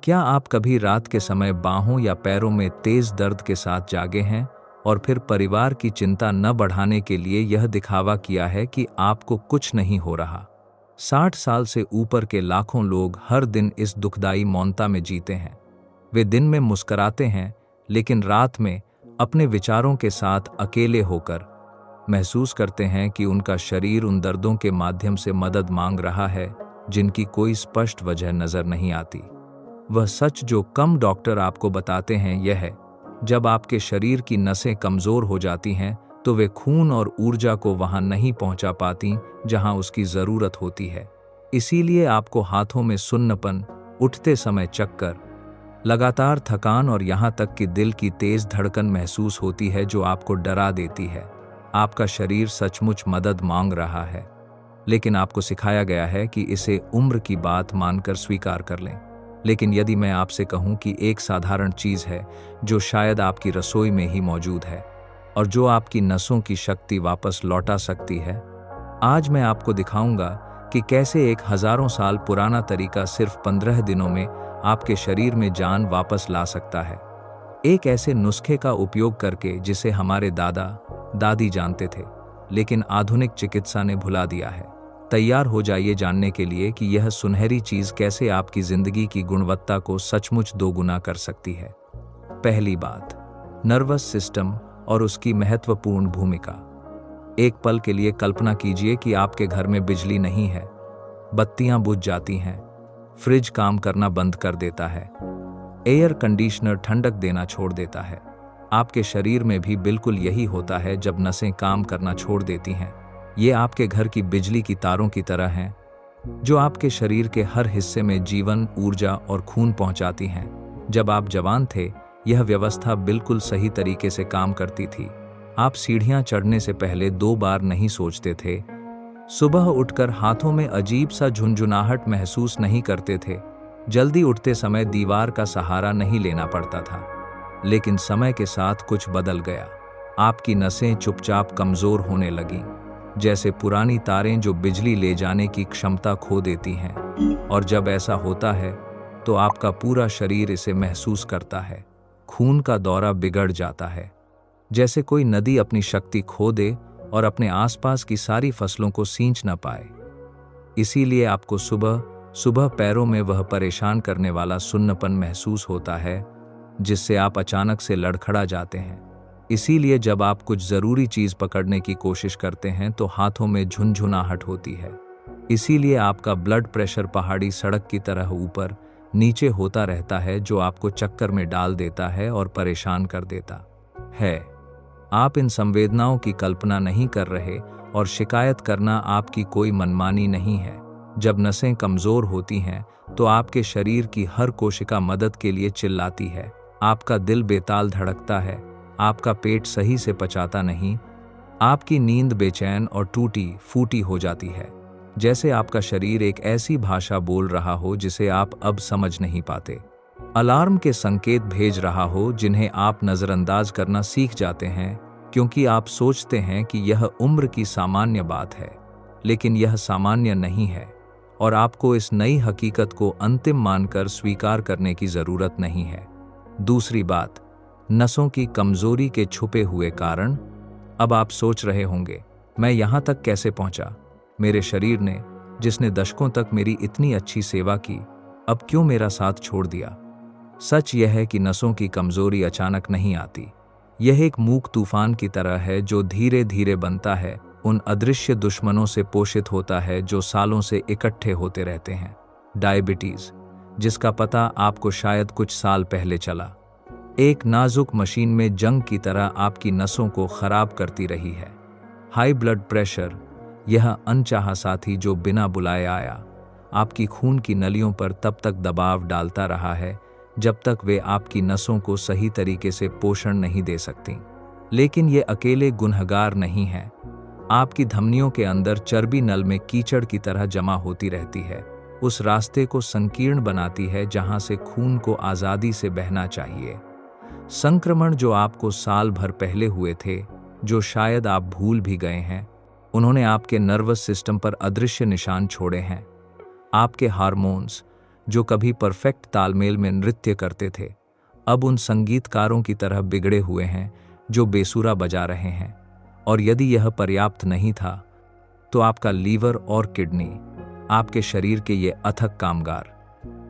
क्या आप कभी रात के समय बाहों या पैरों में तेज दर्द के साथ जागे हैं और फिर परिवार की चिंता न बढ़ाने के लिए यह दिखावा किया है कि आपको कुछ नहीं हो रहा? 60 साल से ऊपर के लाखों लोग हर दिन इस दुखदाई मौनता में जीते हैं। वे दिन में मुस्कुराते हैं, लेकिन रात में अपने विचारों के साथ अकेले होकर महसूस करते हैं कि उनका शरीर उन दर्दों के माध्यम से मदद मांग रहा है जिनकी कोई स्पष्ट वजह नजर नहीं आती। वह सच जो कम डॉक्टर आपको बताते हैं यह है, जब आपके शरीर की नसें कमजोर हो जाती हैं तो वे खून और ऊर्जा को वहां नहीं पहुंचा पाती जहां उसकी जरूरत होती है। इसीलिए आपको हाथों में सुन्नपन, उठते समय चक्कर, लगातार थकान और यहां तक कि दिल की तेज धड़कन महसूस होती है जो आपको डरा देती है। आपका शरीर सचमुच मदद मांग रहा है, लेकिन आपको सिखाया गया है कि इसे उम्र की बात मानकर स्वीकार कर लें। लेकिन यदि मैं आपसे कहूं कि एक साधारण चीज है जो शायद आपकी रसोई में ही मौजूद है और जो आपकी नसों की शक्ति वापस लौटा सकती है, आज मैं आपको दिखाऊंगा कि कैसे एक हजारों साल पुराना तरीका सिर्फ 15 दिनों में आपके शरीर में जान वापस ला सकता है। एक ऐसे नुस्खे का उपयोग करके जिसे हमारे दादा दादी जानते थे, लेकिन आधुनिक चिकित्सा ने भुला दिया है। तैयार हो जाइए जानने के लिए कि यह सुनहरी चीज कैसे आपकी जिंदगी की गुणवत्ता को सचमुच दोगुना कर सकती है। पहली बात, नर्वस सिस्टम और उसकी महत्वपूर्ण भूमिका। एक पल के लिए कल्पना कीजिए कि आपके घर में बिजली नहीं है, बत्तियां बुझ जाती हैं, फ्रिज काम करना बंद कर देता है, एयर कंडीशनर ठंडक देना छोड़ देता है। आपके शरीर में भी बिल्कुल यही होता है जब नसें काम करना छोड़ देती हैं। ये आपके घर की बिजली की तारों की तरह हैं, जो आपके शरीर के हर हिस्से में जीवन, ऊर्जा और खून पहुंचाती हैं। जब आप जवान थे, यह व्यवस्था बिल्कुल सही तरीके से काम करती थी। आप सीढ़ियां चढ़ने से पहले 2 बार नहीं सोचते थे, सुबह उठकर हाथों में अजीब सा झुनझुनाहट महसूस नहीं करते थे, जल्दी उठते समय दीवार का सहारा नहीं लेना पड़ता था। लेकिन समय के साथ कुछ बदल गया। आपकी नसें चुपचाप कमजोर होने लगीं, जैसे पुरानी तारें जो बिजली ले जाने की क्षमता खो देती हैं। और जब ऐसा होता है तो आपका पूरा शरीर इसे महसूस करता है। खून का दौरा बिगड़ जाता है, जैसे कोई नदी अपनी शक्ति खो दे और अपने आसपास की सारी फसलों को सींच न पाए। इसीलिए आपको सुबह सुबह पैरों में वह परेशान करने वाला सुन्नपन महसूस होता है जिससे आप अचानक से लड़खड़ा जाते हैं। इसीलिए जब आप कुछ जरूरी चीज पकड़ने की कोशिश करते हैं तो हाथों में झुनझुनाहट होती है। इसीलिए आपका ब्लड प्रेशर पहाड़ी सड़क की तरह ऊपर नीचे होता रहता है, जो आपको चक्कर में डाल देता है और परेशान कर देता है। आप इन संवेदनाओं की कल्पना नहीं कर रहे और शिकायत करना आपकी कोई मनमानी नहीं है। जब नसें कमजोर होती हैं तो आपके शरीर की हर कोशिका मदद के लिए चिल्लाती है। आपका दिल बेताल धड़कता है, आपका पेट सही से पचाता नहीं, आपकी नींद बेचैन और टूटी फूटी हो जाती है, जैसे आपका शरीर एक ऐसी भाषा बोल रहा हो जिसे आप अब समझ नहीं पाते। अलार्म के संकेत भेज रहा हो जिन्हें आप नजरअंदाज करना सीख जाते हैं क्योंकि आप सोचते हैं कि यह उम्र की सामान्य बात है, लेकिन यह सामान्य नहीं है और आपको इस नई हकीकत को अंतिम मानकर स्वीकार करने की जरूरत नहीं है। दूसरी बात, नसों की कमजोरी के छुपे हुए कारण। अब आप सोच रहे होंगे, मैं यहां तक कैसे पहुंचा? मेरे शरीर ने, जिसने दशकों तक मेरी इतनी अच्छी सेवा की, अब क्यों मेरा साथ छोड़ दिया? सच यह है कि नसों की कमजोरी अचानक नहीं आती। यह एक मूक तूफान की तरह है जो धीरे धीरे बनता है, उन अदृश्य दुश्मनों से पोषित होता है जो सालों से इकट्ठे होते रहते हैं। डायबिटीज, जिसका पता आपको शायद कुछ साल पहले चला, एक नाजुक मशीन में जंग की तरह आपकी नसों को खराब करती रही है। हाई ब्लड प्रेशर, यह अनचाहा साथी जो बिना बुलाए आया, आपकी खून की नलियों पर तब तक दबाव डालता रहा है जब तक वे आपकी नसों को सही तरीके से पोषण नहीं दे सकती। लेकिन ये अकेले गुनहगार नहीं हैं। आपकी धमनियों के अंदर चर्बी नल में कीचड़ की तरह जमा होती रहती है, उस रास्ते को संकीर्ण बनाती है जहां से खून को आज़ादी से बहना चाहिए। संक्रमण जो आपको साल भर पहले हुए थे, जो शायद आप भूल भी गए हैं, उन्होंने आपके नर्वस सिस्टम पर अदृश्य निशान छोड़े हैं। आपके हार्मोन्स, जो कभी परफेक्ट तालमेल में नृत्य करते थे, अब उन संगीतकारों की तरह बिगड़े हुए हैं जो बेसुरा बजा रहे हैं। और यदि यह पर्याप्त नहीं था, तो आपका लीवर और किडनी, आपके शरीर के ये अथक कामगार,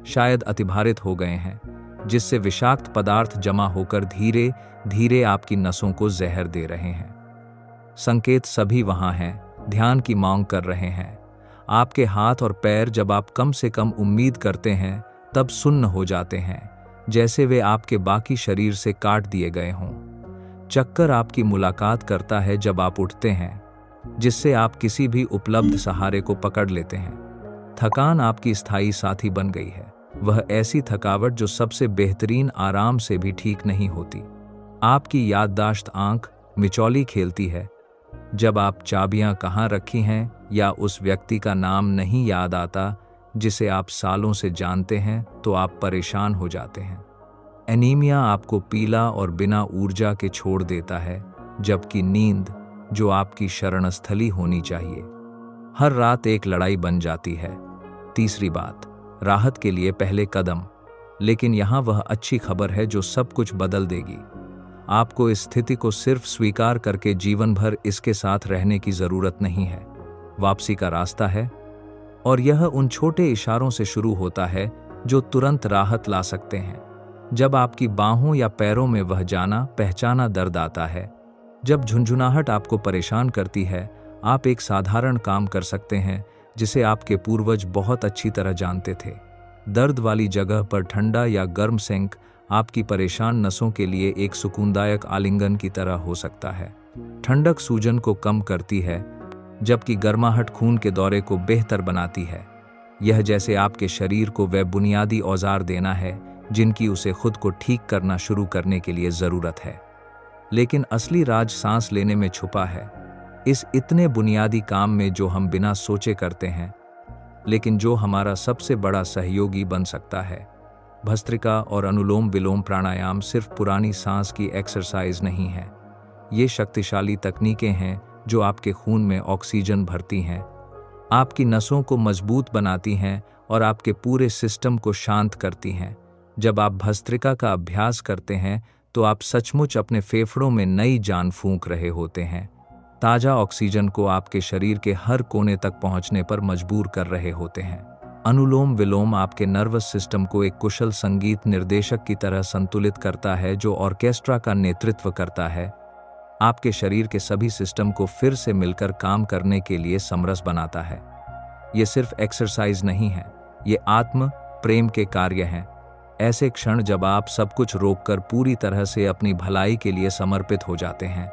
शायद अतिभारित हो गए हैं, जिससे विषाक्त पदार्थ जमा होकर धीरे धीरे आपकी नसों को जहर दे रहे हैं। संकेत सभी वहां हैं, ध्यान की मांग कर रहे हैं। आपके हाथ और पैर जब आप कम से कम उम्मीद करते हैं तब सुन्न हो जाते हैं, जैसे वे आपके बाकी शरीर से काट दिए गए हों। चक्कर आपकी मुलाकात करता है जब आप उठते हैं, जिससे आप किसी भी उपलब्ध सहारे को पकड़ लेते हैं। थकान आपकी स्थायी साथी बन गई है, वह ऐसी थकावट जो सबसे बेहतरीन आराम से भी ठीक नहीं होती। आपकी याददाश्त आंख मिचौली खेलती है। जब आप चाबियां कहाँ रखी हैं या उस व्यक्ति का नाम नहीं याद आता जिसे आप सालों से जानते हैं, तो आप परेशान हो जाते हैं। एनीमिया आपको पीला और बिना ऊर्जा के छोड़ देता है, जबकि नींद, जो आपकी शरणस्थली होनी चाहिए, हर रात एक लड़ाई बन जाती है। तीसरी बात, राहत के लिए पहले कदम। लेकिन यहाँ वह अच्छी खबर है जो सब कुछ बदल देगी। आपको इस स्थिति को सिर्फ स्वीकार करके जीवन भर इसके साथ रहने की जरूरत नहीं है। वापसी का रास्ता है, और यह उन छोटे इशारों से शुरू होता है जो तुरंत राहत ला सकते हैं। जब आपकी बाहों या पैरों में वह जाना पहचाना दर्द आता है, जब झुंझुनाहट आपको परेशान करती है, आप एक साधारण काम कर सकते हैं जिसे आपके पूर्वज बहुत अच्छी तरह जानते थे। दर्द वाली जगह पर ठंडा या गर्म सेंक आपकी परेशान नसों के लिए एक सुकूनदायक आलिंगन की तरह हो सकता है। ठंडक सूजन को कम करती है, जबकि गर्माहट खून के दौरे को बेहतर बनाती है। यह जैसे आपके शरीर को वह बुनियादी औजार देना है जिनकी उसे खुद को ठीक करना शुरू करने के लिए ज़रूरत है। लेकिन असली राज सांस लेने में छुपा है, इस इतने बुनियादी काम में जो हम बिना सोचे करते हैं, लेकिन जो हमारा सबसे बड़ा सहयोगी बन सकता है। भस्त्रिका और अनुलोम विलोम प्राणायाम सिर्फ पुरानी सांस की एक्सरसाइज नहीं है, ये शक्तिशाली तकनीकें हैं जो आपके खून में ऑक्सीजन भरती हैं, आपकी नसों को मजबूत बनाती हैं और आपके पूरे सिस्टम को शांत करती हैं। जब आप भस्त्रिका का अभ्यास करते हैं तो आप सचमुच अपने फेफड़ों में नई जान फूंक रहे होते हैं, ताज़ा ऑक्सीजन को आपके शरीर के हर कोने तक पहुंचने पर मजबूर कर रहे होते हैं। अनुलोम विलोम आपके नर्वस सिस्टम को एक कुशल संगीत निर्देशक की तरह संतुलित करता है जो ऑर्केस्ट्रा का नेतृत्व करता है, आपके शरीर के सभी सिस्टम को फिर से मिलकर काम करने के लिए समरस बनाता है। ये सिर्फ एक्सरसाइज नहीं है, ये आत्म प्रेम के कार्य हैं। ऐसे क्षण जब आप सब कुछ रोककर पूरी तरह से अपनी भलाई के लिए समर्पित हो जाते हैं।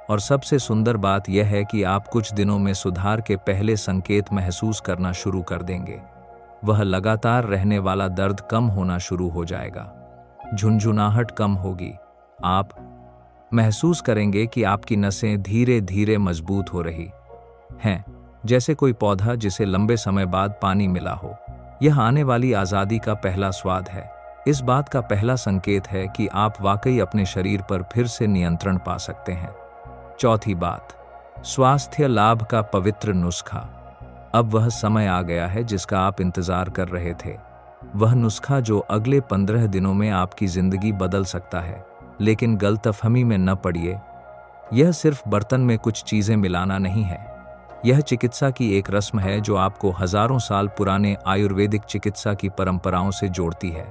और सबसे सुंदर बात यह है कि आप कुछ दिनों में सुधार के पहले संकेत महसूस करना शुरू कर देंगे। वह लगातार रहने वाला दर्द कम होना शुरू हो जाएगा, झुंझुनाहट कम होगी, आप महसूस करेंगे कि आपकी नसें धीरे धीरे मजबूत हो रही हैं, जैसे कोई पौधा जिसे लंबे समय बाद पानी मिला हो। यह आने वाली आज़ादी का पहला स्वाद है, इस बात का पहला संकेत है कि आप वाकई अपने शरीर पर फिर से नियंत्रण पा सकते हैं। चौथी बात, स्वास्थ्य लाभ का पवित्र नुस्खा। अब वह समय आ गया है जिसका आप इंतजार कर रहे थे। वह नुस्खा जो अगले 15 दिनों में आपकी जिंदगी बदल सकता है। लेकिन गलतफहमी में न पड़िए, यह सिर्फ बर्तन में कुछ चीजें मिलाना नहीं है। यह चिकित्सा की एक रस्म है जो आपको हजारों साल पुराने आयुर्वेदिक चिकित्सा की परंपराओं से जोड़ती है,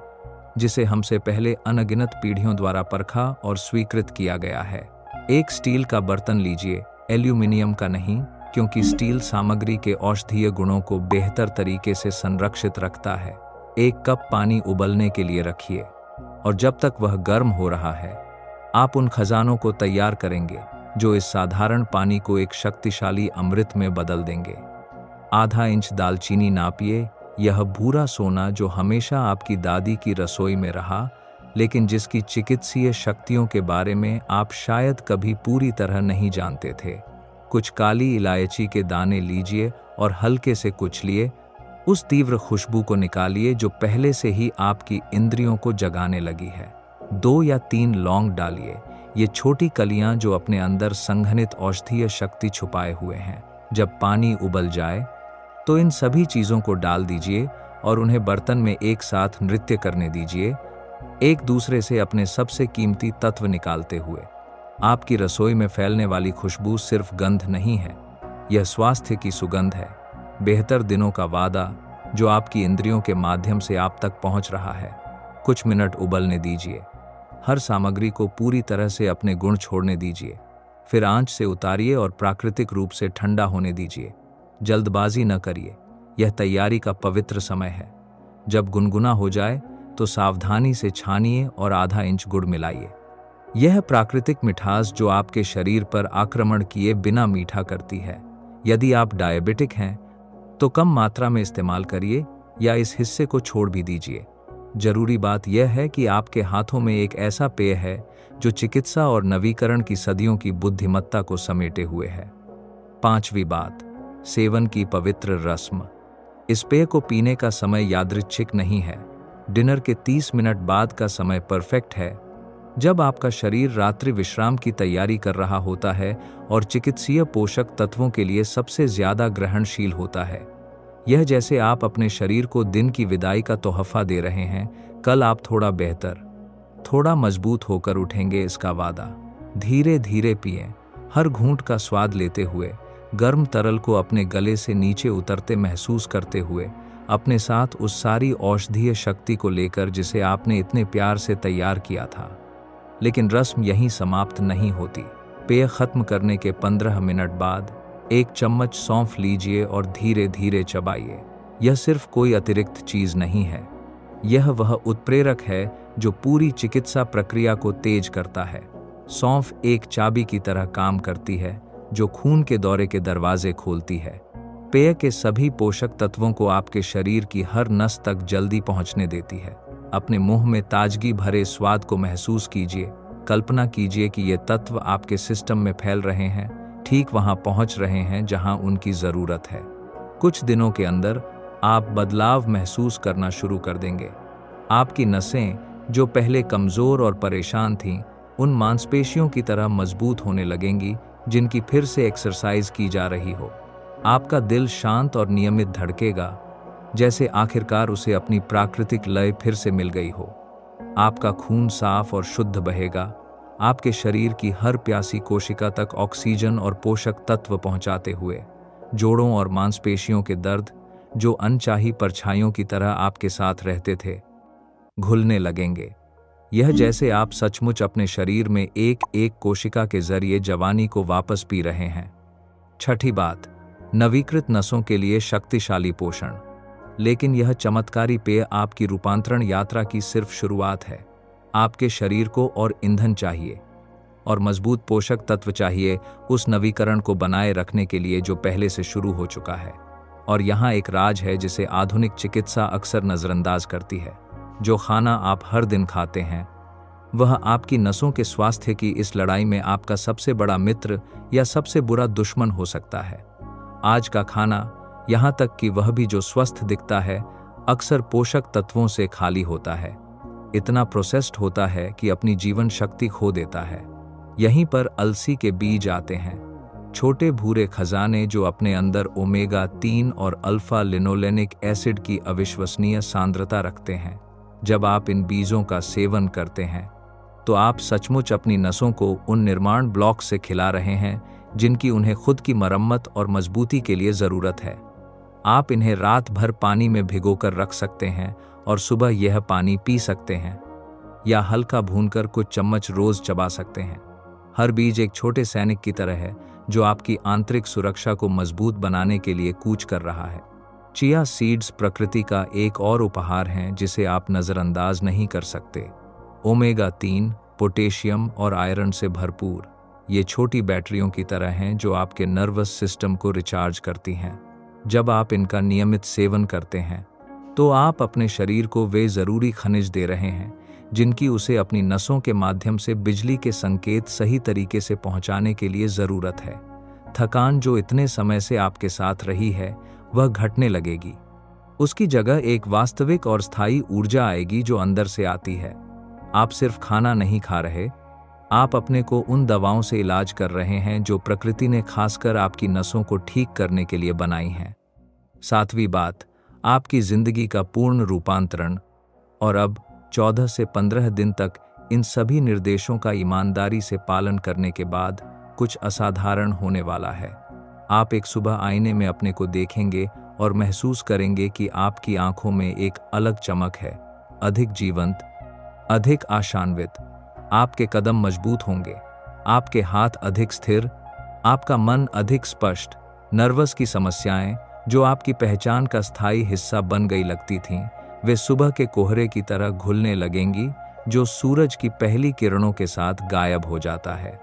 जिसे हमसे पहले अनगिनत पीढ़ियों द्वारा परखा और स्वीकृत किया गया है। एक स्टील का बर्तन लीजिए, एल्यूमिनियम का नहीं, क्योंकि स्टील सामग्री के औषधीय गुणों को बेहतर तरीके से संरक्षित रखता है। एक कप पानी उबलने के लिए रखिए, और जब तक वह गर्म हो रहा है, आप उन खजानों को तैयार करेंगे जो इस साधारण पानी को एक शक्तिशाली अमृत में बदल देंगे। आधा इंच दालचीनी नापिए, यह भूरा सोना जो हमेशा आपकी दादी की रसोई में रहा, लेकिन जिसकी चिकित्सीय शक्तियों के बारे में आप शायद कभी पूरी तरह नहीं जानते थे। कुछ काली इलायची के दाने लीजिए और हल्के से कुचलिए, उस तीव्र खुशबू को निकालिए जो पहले से ही आपकी इंद्रियों को जगाने लगी है। 2 या 3 लौंग डालिए, ये छोटी कलियां जो अपने अंदर संघनित औषधीय शक्ति छुपाए हुए हैं। जब पानी उबल जाए तो इन सभी चीज़ों को डाल दीजिए और उन्हें बर्तन में एक साथ नृत्य करने दीजिए, एक दूसरे से अपने सबसे कीमती तत्व निकालते हुए। आपकी रसोई में फैलने वाली खुशबू सिर्फ गंध नहीं है, यह स्वास्थ्य की सुगंध है, बेहतर दिनों का वादा जो आपकी इंद्रियों के माध्यम से आप तक पहुंच रहा है। कुछ मिनट उबलने दीजिए, हर सामग्री को पूरी तरह से अपने गुण छोड़ने दीजिए, फिर आंच से उतारिए और प्राकृतिक रूप से ठंडा होने दीजिए। जल्दबाजी न करिए, यह तैयारी का पवित्र समय है। जब गुनगुना हो जाए तो सावधानी से छानिए और आधा इंच गुड़ मिलाइए। यह प्राकृतिक मिठास जो आपके शरीर पर आक्रमण किए बिना मीठा करती है। यदि आप डायबिटिक हैं तो कम मात्रा में इस्तेमाल करिए या इस हिस्से को छोड़ भी दीजिए। जरूरी बात यह है कि आपके हाथों में एक ऐसा पेय है जो चिकित्सा और नवीकरण की सदियों की बुद्धिमत्ता को समेटे हुए है। पांचवी बात, सेवन की पवित्र रस्म। इस पेय को पीने का समय यादृच्छिक नहीं है। डिनर के 30 मिनट बाद का समय परफेक्ट है, जब आपका शरीर रात्रि विश्राम की तैयारी कर रहा होता है और चिकित्सीय पोषक तत्वों के लिए सबसे ज्यादा ग्रहणशील होता है। यह जैसे आप अपने शरीर को दिन की विदाई का तोहफा दे रहे हैं। कल आप थोड़ा बेहतर, थोड़ा मजबूत होकर उठेंगे, इसका वादा। धीरे धीरे पिएं, हर घूंट का स्वाद लेते हुए, गर्म तरल को अपने गले से नीचे उतरते महसूस करते हुए, अपने साथ उस सारी औषधीय शक्ति को लेकर जिसे आपने इतने प्यार से तैयार किया था। लेकिन रस्म यहीं समाप्त नहीं होती। पेय खत्म करने के 15 मिनट बाद 1 चम्मच सौंफ लीजिए और धीरे धीरे चबाइए। यह सिर्फ कोई अतिरिक्त चीज नहीं है, यह वह उत्प्रेरक है जो पूरी चिकित्सा प्रक्रिया को तेज करता है। सौंफ एक चाबी की तरह काम करती है जो खून के दौरे के दरवाजे खोलती है। पेय के सभी पोषक तत्वों को आपके शरीर की हर नस तक जल्दी पहुंचने देती है। अपने मुंह में ताजगी भरे स्वाद को महसूस कीजिए। कल्पना कीजिए कि ये तत्व आपके सिस्टम में फैल रहे हैं, ठीक वहां पहुंच रहे हैं जहां उनकी जरूरत है। कुछ दिनों के अंदर आप बदलाव महसूस करना शुरू कर देंगे। आपकी नसें जो पहले कमजोर और परेशान थीं, उन मांसपेशियों की तरह मजबूत होने लगेंगी जिनकी फिर से एक्सरसाइज की जा रही हो। आपका दिल शांत और नियमित धड़केगा, जैसे आखिरकार उसे अपनी प्राकृतिक लय फिर से मिल गई हो। आपका खून साफ और शुद्ध बहेगा, आपके शरीर की हर प्यासी कोशिका तक ऑक्सीजन और पोषक तत्व पहुंचाते हुए। जोड़ों और मांसपेशियों के दर्द जो अनचाही परछाइयों की तरह आपके साथ रहते थे, घुलने लगेंगे। यह जैसे आप सचमुच अपने शरीर में एक एक कोशिका के जरिए जवानी को वापस पी रहे हैं। छठी बात, नवीकृत नसों के लिए शक्तिशाली पोषण। लेकिन यह चमत्कारी पेय आपकी रूपांतरण यात्रा की सिर्फ शुरुआत है। आपके शरीर को और ईंधन चाहिए और मजबूत पोषक तत्व चाहिए उस नवीकरण को बनाए रखने के लिए जो पहले से शुरू हो चुका है। और यहाँ एक राज है जिसे आधुनिक चिकित्सा अक्सर नजरअंदाज करती है। जो खाना आप हर दिन खाते हैं, वह आपकी नसों के स्वास्थ्य की इस लड़ाई में आपका सबसे बड़ा मित्र या सबसे बुरा दुश्मन हो सकता है। आज का खाना, यहाँ तक कि वह भी जो स्वस्थ दिखता है, अक्सर पोषक तत्वों से खाली होता है। इतना प्रोसेस्ड होता है कि अपनी जीवन शक्ति खो देता है। यहीं पर अलसी के बीज आते हैं, छोटे भूरे खजाने जो अपने अंदर ओमेगा 3 और अल्फा लिनोलेनिक एसिड की अविश्वसनीय सांद्रता रखते हैं। जब आप इन बीजों का सेवन करते हैं तो आप सचमुच अपनी नसों को उन निर्माण ब्लॉक से खिला रहे हैं जिनकी उन्हें खुद की मरम्मत और मजबूती के लिए जरूरत है। आप इन्हें रात भर पानी में भिगोकर रख सकते हैं और सुबह यह पानी पी सकते हैं, या हल्का भूनकर कुछ चम्मच रोज चबा सकते हैं। हर बीज एक छोटे सैनिक की तरह है जो आपकी आंतरिक सुरक्षा को मजबूत बनाने के लिए कूच कर रहा है। चिया सीड्स प्रकृति का एक और उपहार हैं जिसे आप नजरअंदाज नहीं कर सकते। ओमेगा 3, पोटेशियम और आयरन से भरपूर ये छोटी बैटरियों की तरह हैं जो आपके नर्वस सिस्टम को रिचार्ज करती हैं। जब आप इनका नियमित सेवन करते हैं तो आप अपने शरीर को वे जरूरी खनिज दे रहे हैं जिनकी उसे अपनी नसों के माध्यम से बिजली के संकेत सही तरीके से पहुंचाने के लिए जरूरत है। थकान जो इतने समय से आपके साथ रही है, वह घटने लगेगी। उसकी जगह एक वास्तविक और स्थायी ऊर्जा आएगी जो अंदर से आती है। आप सिर्फ खाना नहीं खा रहे, आप अपने को उन दवाओं से इलाज कर रहे हैं जो प्रकृति ने खासकर आपकी नसों को ठीक करने के लिए बनाई हैं। सातवीं बात, आपकी जिंदगी का पूर्ण रूपांतरण। और अब 14 से 15 दिन तक इन सभी निर्देशों का ईमानदारी से पालन करने के बाद कुछ असाधारण होने वाला है। आप एक सुबह आईने में अपने को देखेंगे और महसूस करेंगे कि आपकी आंखों में एक अलग चमक है, अधिक जीवंत, अधिक आशान्वित। आपके कदम मजबूत होंगे, आपके हाथ अधिक स्थिर, आपका मन अधिक स्पष्ट। नर्वस की समस्याएं जो आपकी पहचान का स्थायी हिस्सा बन गई लगती थीं, वे सुबह के कोहरे की तरह घुलने लगेंगी जो सूरज की पहली किरणों के साथ गायब हो जाता है।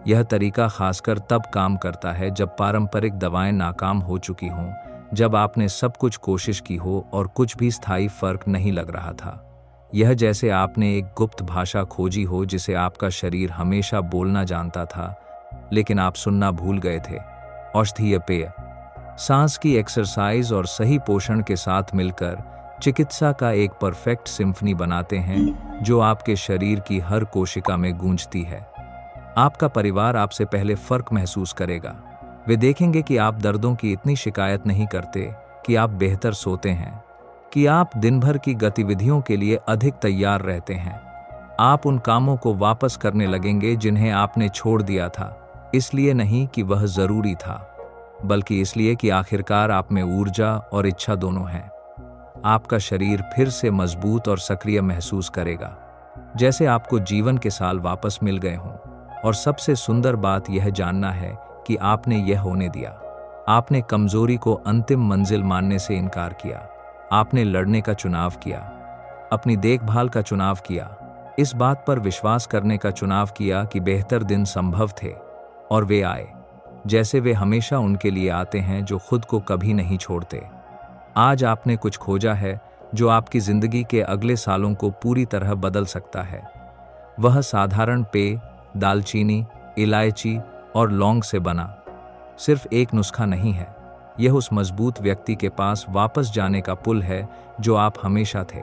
यह तरीका खासकर तब काम करता है जब पारंपरिक दवाएं नाकाम हो चुकी हों, जब आपने सब कुछ कोशिश की हो और कुछ भी स्थायी फर्क नहीं लग रहा था। यह जैसे आपने एक गुप्त भाषा खोजी हो जिसे आपका शरीर हमेशा बोलना जानता था, लेकिन आप सुनना भूल गए थे। औषधीय पेय, सांस की एक्सरसाइज और सही पोषण के साथ मिलकर चिकित्सा का एक परफेक्ट सिम्फनी बनाते हैं जो आपके शरीर की हर कोशिका में गूंजती है। आपका परिवार आपसे पहले फर्क महसूस करेगा। वे देखेंगे कि आप दर्दों की इतनी शिकायत नहीं करते, कि आप बेहतर सोते हैं, कि आप दिन भर की गतिविधियों के लिए अधिक तैयार रहते हैं। आप उन कामों को वापस करने लगेंगे जिन्हें आपने छोड़ दिया था, इसलिए नहीं कि वह जरूरी था, बल्कि इसलिए कि आखिरकार आप में ऊर्जा और इच्छा दोनों हैं। आपका शरीर फिर से मजबूत और सक्रिय महसूस करेगा, जैसे आपको जीवन के साल वापस मिल गए हों। और सबसे सुंदर बात यह जानना है कि आपने यह होने दिया। आपने कमजोरी को अंतिम मंजिल मानने से इनकार किया। आपने लड़ने का चुनाव किया, अपनी देखभाल का चुनाव किया, इस बात पर विश्वास करने का चुनाव किया कि बेहतर दिन संभव थे, और वे आए, जैसे वे हमेशा उनके लिए आते हैं जो खुद को कभी नहीं छोड़ते। आज आपने कुछ खोजा है जो आपकी जिंदगी के अगले सालों को पूरी तरह बदल सकता है। वह साधारण पेय, दालचीनी, इलायची और लौंग से बना सिर्फ एक नुस्खा नहीं है। यह उस मजबूत व्यक्ति के पास वापस जाने का पुल है जो आप हमेशा थे।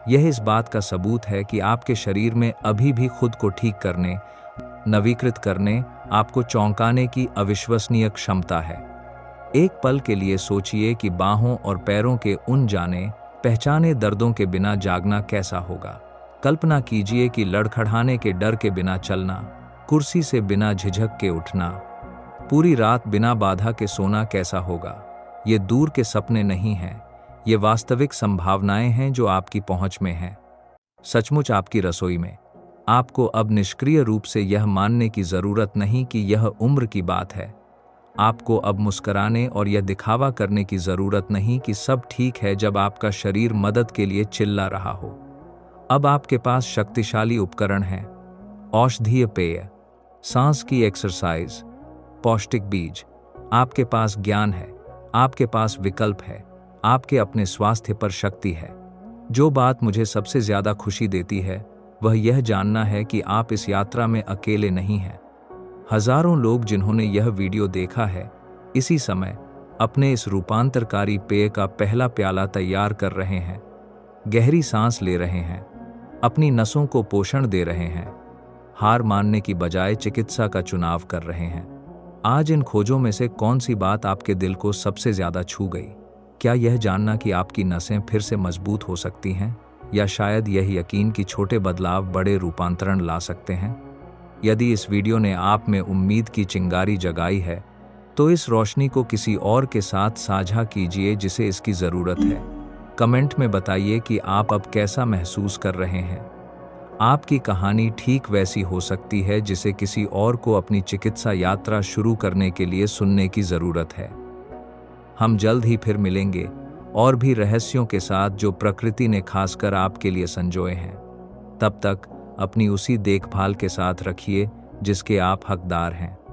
यह इस बात का सबूत है कि आपके शरीर में अभी भी खुद को ठीक करने, नवीकृत करने, आपको चौंकाने की अविश्वसनीय क्षमता है। एक पल के लिए सोचिए कि बाहों और पैरों के उन जाने पहचाने दर्दों के बिना जागना कैसा होगा। कल्पना कीजिए कि लड़खड़ाने के डर के बिना चलना, कुर्सी से बिना झिझक के उठना, पूरी रात बिना बाधा के सोना कैसा होगा। ये दूर के सपने नहीं हैं, ये वास्तविक संभावनाएं हैं जो आपकी पहुंच में हैं, सचमुच आपकी रसोई में। आपको अब निष्क्रिय रूप से यह मानने की जरूरत नहीं कि यह उम्र की बात है। आपको अब मुस्कुराने और यह दिखावा करने की जरूरत नहीं कि सब ठीक है जब आपका शरीर मदद के लिए चिल्ला रहा हो। अब आपके पास शक्तिशाली उपकरण हैं, औषधीय पेय, सांस की एक्सरसाइज, पौष्टिक बीज। आपके पास ज्ञान है, आपके पास विकल्प है, आपके अपने स्वास्थ्य पर शक्ति है। जो बात मुझे सबसे ज्यादा खुशी देती है वह यह जानना है कि आप इस यात्रा में अकेले नहीं हैं। हजारों लोग जिन्होंने यह वीडियो देखा है, इसी समय अपने इस रूपांतरकारी पेय का पहला प्याला तैयार कर रहे हैं, गहरी सांस ले रहे हैं, अपनी नसों को पोषण दे रहे हैं, हार मानने की बजाय चिकित्सा का चुनाव कर रहे हैं। आज इन खोजों में से कौन सी बात आपके दिल को सबसे ज्यादा छू गई? क्या यह जानना कि आपकी नसें फिर से मजबूत हो सकती हैं, या शायद यह यकीन कि छोटे बदलाव बड़े रूपांतरण ला सकते हैं? यदि इस वीडियो ने आप में उम्मीद की चिंगारी जगाई है, तो इस रोशनी को किसी और के साथ साझा कीजिए जिसे इसकी जरूरत है। कमेंट में बताइए कि आप अब कैसा महसूस कर रहे हैं। आपकी कहानी ठीक वैसी हो सकती है जिसे किसी और को अपनी चिकित्सा यात्रा शुरू करने के लिए सुनने की जरूरत है। हम जल्द ही फिर मिलेंगे और भी रहस्यों के साथ जो प्रकृति ने खासकर आपके लिए संजोए हैं। तब तक अपनी उसी देखभाल के साथ रखिए जिसके आप हकदार हैं।